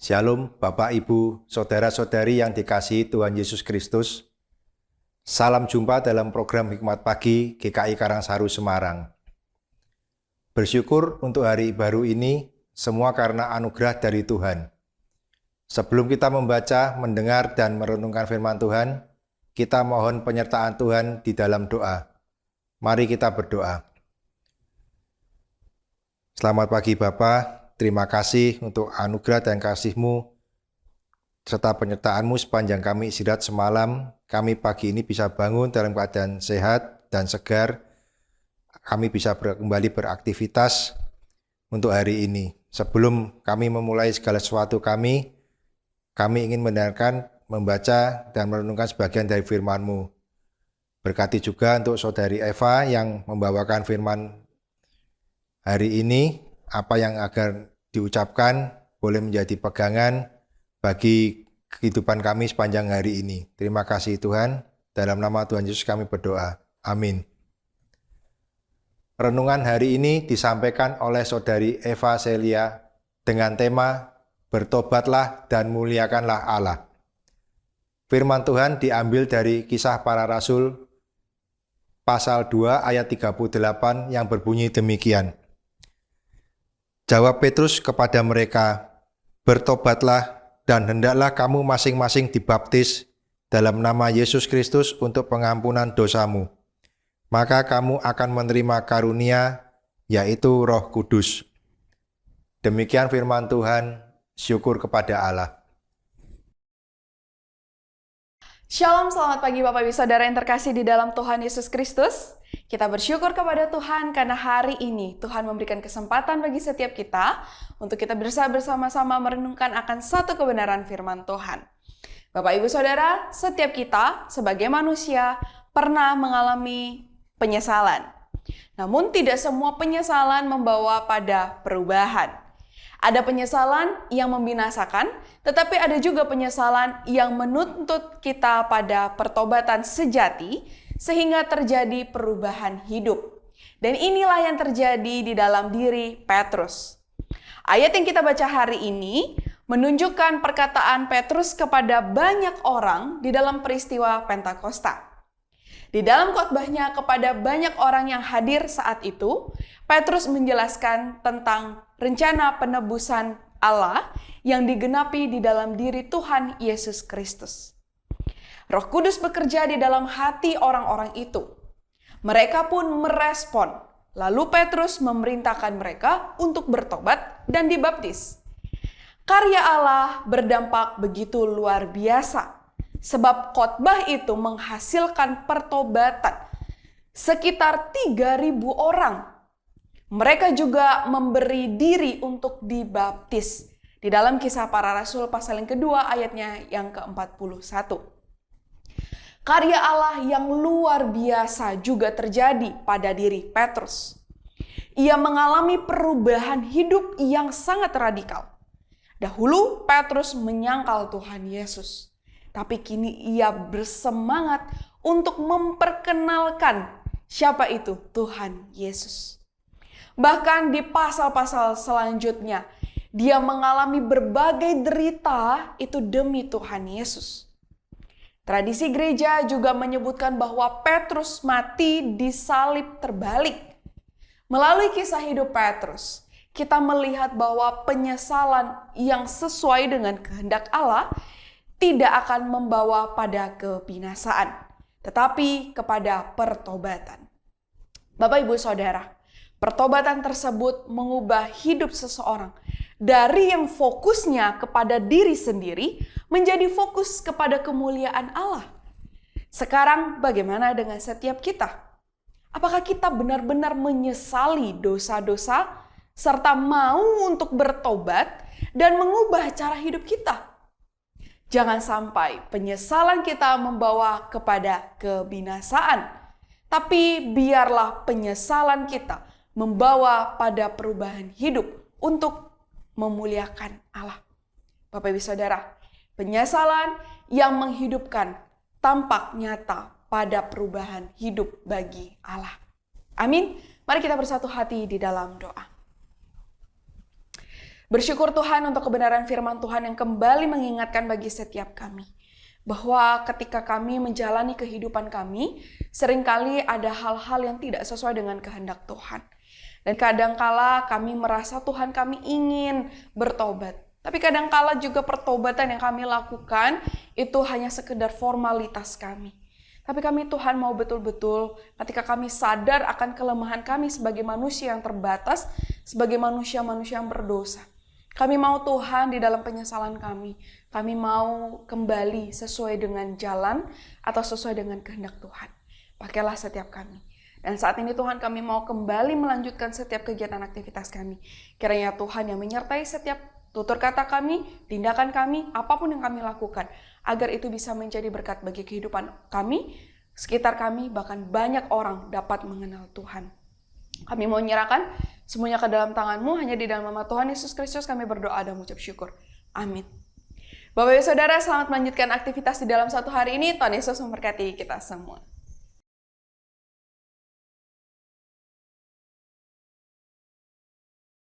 Shalom Bapak Ibu, Saudara-saudari yang dikasihi Tuhan Yesus Kristus. Salam jumpa dalam program Hikmat Pagi GKI Karangsaru Semarang. Bersyukur untuk hari baru ini, semua karena anugerah dari Tuhan. Sebelum kita membaca, mendengar, dan merenungkan firman Tuhan, kita mohon penyertaan Tuhan di dalam doa. Mari kita berdoa. Selamat pagi Bapa. Terima kasih untuk anugerah dan kasih-Mu serta penyertaan-Mu sepanjang kami istirahat semalam. Kami pagi ini bisa bangun dalam keadaan sehat dan segar. Kami bisa kembali beraktivitas untuk hari ini. Sebelum kami memulai segala sesuatu kami ingin mendengarkan, membaca, dan merenungkan sebagian dari firman-Mu. Berkati juga untuk Saudari Eva yang membawakan firman hari ini, apa yang agar diucapkan boleh menjadi pegangan bagi kehidupan kami sepanjang hari ini. Terima kasih Tuhan, dalam nama Tuhan Yesus kami berdoa. Amin. Renungan hari ini disampaikan oleh Saudari Eva Celia dengan tema Bertobatlah dan muliakanlah Allah. Firman Tuhan diambil dari Kisah Para Rasul pasal 2 ayat 38 yang berbunyi demikian. Jawab Petrus kepada mereka, "Bertobatlah dan hendaklah kamu masing-masing dibaptis dalam nama Yesus Kristus untuk pengampunan dosamu. Maka kamu akan menerima karunia, yaitu Roh Kudus." Demikian firman Tuhan, syukur kepada Allah. Shalom, selamat pagi Bapak Ibu Saudara yang terkasih di dalam Tuhan Yesus Kristus. Kita bersyukur kepada Tuhan karena hari ini Tuhan memberikan kesempatan bagi setiap kita untuk kita bersama-sama merenungkan akan satu kebenaran firman Tuhan. Bapak Ibu Saudara, setiap kita sebagai manusia pernah mengalami penyesalan. Namun tidak semua penyesalan membawa pada perubahan. Ada penyesalan yang membinasakan, tetapi ada juga penyesalan yang menuntut kita pada pertobatan sejati, sehingga terjadi perubahan hidup. Dan inilah yang terjadi di dalam diri Petrus. Ayat yang kita baca hari ini menunjukkan perkataan Petrus kepada banyak orang di dalam peristiwa Pentakosta. Di dalam khotbahnya kepada banyak orang yang hadir saat itu, Petrus menjelaskan tentang rencana penebusan Allah yang digenapi di dalam diri Tuhan Yesus Kristus. Roh Kudus bekerja di dalam hati orang-orang itu. Mereka pun merespon. Lalu Petrus memerintahkan mereka untuk bertobat dan dibaptis. Karya Allah berdampak begitu luar biasa. Sebab khotbah itu menghasilkan pertobatan sekitar 3.000 orang. Mereka juga memberi diri untuk dibaptis. Di dalam Kisah Para Rasul pasal yang kedua ayatnya yang ke-41. Karya Allah yang luar biasa juga terjadi pada diri Petrus. Ia mengalami perubahan hidup yang sangat radikal. Dahulu Petrus menyangkal Tuhan Yesus. Tapi kini ia bersemangat untuk memperkenalkan siapa itu Tuhan Yesus. Bahkan di pasal-pasal selanjutnya, dia mengalami berbagai derita itu demi Tuhan Yesus. Tradisi gereja juga menyebutkan bahwa Petrus mati disalib terbalik. Melalui kisah hidup Petrus, kita melihat bahwa penyesalan yang sesuai dengan kehendak Allah tidak akan membawa pada kebinasaan, tetapi kepada pertobatan. Bapak Ibu Saudara, pertobatan tersebut mengubah hidup seseorang dari yang fokusnya kepada diri sendiri menjadi fokus kepada kemuliaan Allah. Sekarang bagaimana dengan setiap kita? Apakah kita benar-benar menyesali dosa-dosa serta mau untuk bertobat dan mengubah cara hidup kita? Jangan sampai penyesalan kita membawa kepada kebinasaan, tapi biarlah penyesalan kita membawa pada perubahan hidup untuk memuliakan Allah. Bapak Ibu Saudara, penyesalan yang menghidupkan tampak nyata pada perubahan hidup bagi Allah. Amin. Mari kita bersatu hati di dalam doa. Bersyukur Tuhan untuk kebenaran firman Tuhan yang kembali mengingatkan bagi setiap kami. Bahwa ketika kami menjalani kehidupan kami, seringkali ada hal-hal yang tidak sesuai dengan kehendak Tuhan. Dan kadangkala kami merasa Tuhan kami ingin bertobat. Tapi kadangkala juga pertobatan yang kami lakukan itu hanya sekedar formalitas kami. Tapi kami Tuhan mau betul-betul ketika kami sadar akan kelemahan kami sebagai manusia yang terbatas, sebagai manusia-manusia yang berdosa. Kami mau Tuhan di dalam penyesalan kami mau kembali sesuai dengan jalan atau sesuai dengan kehendak Tuhan. Pakailah setiap kami. Dan saat ini Tuhan kami mau kembali melanjutkan setiap kegiatan aktivitas kami. Kiranya Tuhan yang menyertai setiap tutur kata kami, tindakan kami, apapun yang kami lakukan. Agar itu bisa menjadi berkat bagi kehidupan kami, sekitar kami, bahkan banyak orang dapat mengenal Tuhan. Kami mau menyerahkan semuanya ke dalam tangan-Mu, hanya di dalam nama Tuhan Yesus Kristus kami berdoa dan mengucap syukur. Amin. Bapak Ibu Saudara, selamat melanjutkan aktivitas di dalam satu hari ini. Tuhan Yesus memberkati kita semua.